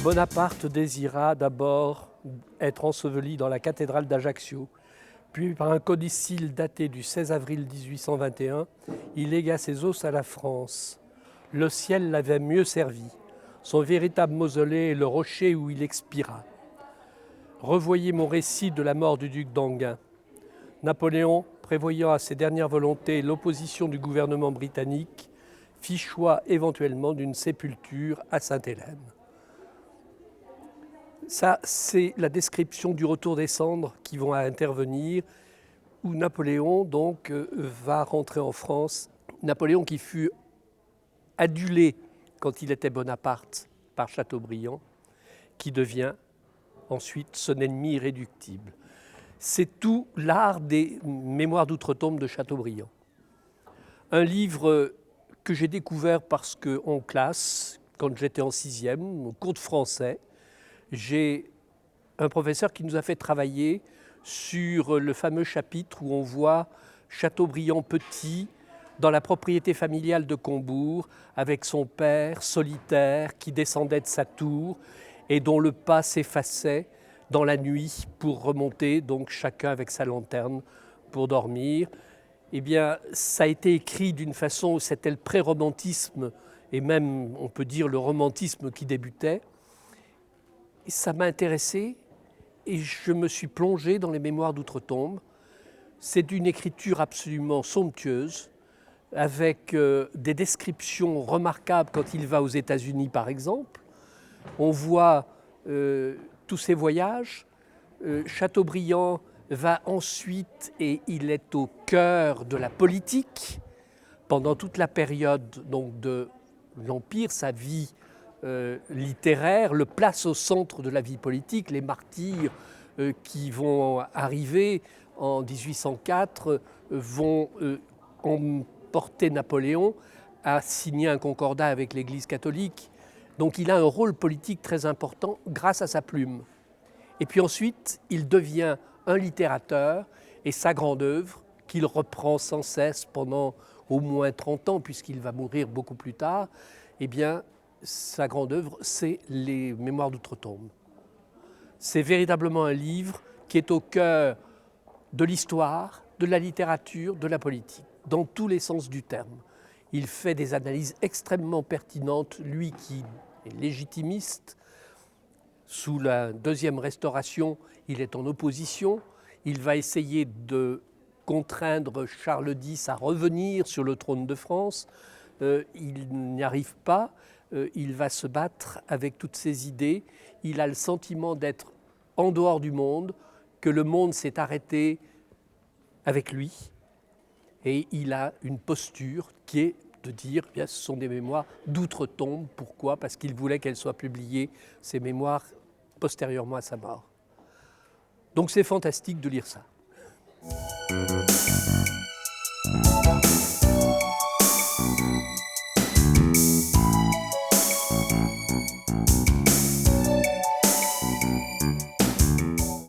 Bonaparte désira d'abord être enseveli dans la cathédrale d'Ajaccio, puis par un codicille daté du 16 avril 1821, il légua ses os à la France. Le ciel l'avait mieux servi. Son véritable mausolée est le rocher où il expira. Revoyez mon récit de la mort du duc d'Enghien. Napoléon, prévoyant à ses dernières volontés l'opposition du gouvernement britannique, fit choix éventuellement d'une sépulture à Sainte-Hélène. Ça, c'est la description du retour des cendres qui vont intervenir, où Napoléon donc va rentrer en France. Napoléon qui fut adulé quand il était Bonaparte par Chateaubriand, qui devient ensuite son ennemi irréductible. C'est tout l'art des Mémoires d'outre-tombe de Chateaubriand. Un livre que j'ai découvert parce qu'en classe, quand j'étais en 6e, au cours de français, j'ai un professeur qui nous a fait travailler sur le fameux chapitre où on voit Chateaubriand petit dans la propriété familiale de Combourg avec son père solitaire qui descendait de sa tour et dont le pas s'effaçait dans la nuit pour remonter, donc chacun avec sa lanterne pour dormir. Eh bien, ça a été écrit d'une façon où c'était le pré-romantisme et même, on peut dire, le romantisme qui débutait. Et ça m'a intéressé et je me suis plongé dans les Mémoires d'outre-tombe. C'est d'une écriture absolument somptueuse, avec des descriptions remarquables quand il va aux États-Unis, par exemple. On voit tous ses voyages. Chateaubriand va ensuite, et il est au cœur de la politique, pendant toute la période donc, de l'Empire, sa vie littéraire le place au centre de la vie politique. Les martyrs qui vont arriver en 1804 vont emporter Napoléon à signer un concordat avec l'Église catholique. Donc il a un rôle politique très important grâce à sa plume. Et puis ensuite, il devient un littérateur et sa grande œuvre, qu'il reprend sans cesse pendant au moins 30 ans, puisqu'il va mourir beaucoup plus tard, eh bien, sa grande œuvre, c'est les Mémoires d'outre-tombe. C'est véritablement un livre qui est au cœur de l'histoire, de la littérature, de la politique, dans tous les sens du terme. Il fait des analyses extrêmement pertinentes, lui qui est légitimiste. Sous la deuxième restauration, il est en opposition. Il va essayer de contraindre Charles X à revenir sur le trône de France. Il n'y arrive pas. Il va se battre avec toutes ses idées. Il a le sentiment d'être en dehors du monde, que le monde s'est arrêté avec lui. Et il a une posture qui est de dire bien, ce sont des mémoires d'outre-tombe. Pourquoi ? Parce qu'il voulait qu'elles soient publiées, ces mémoires, postérieurement à sa mort. Donc c'est fantastique de lire ça.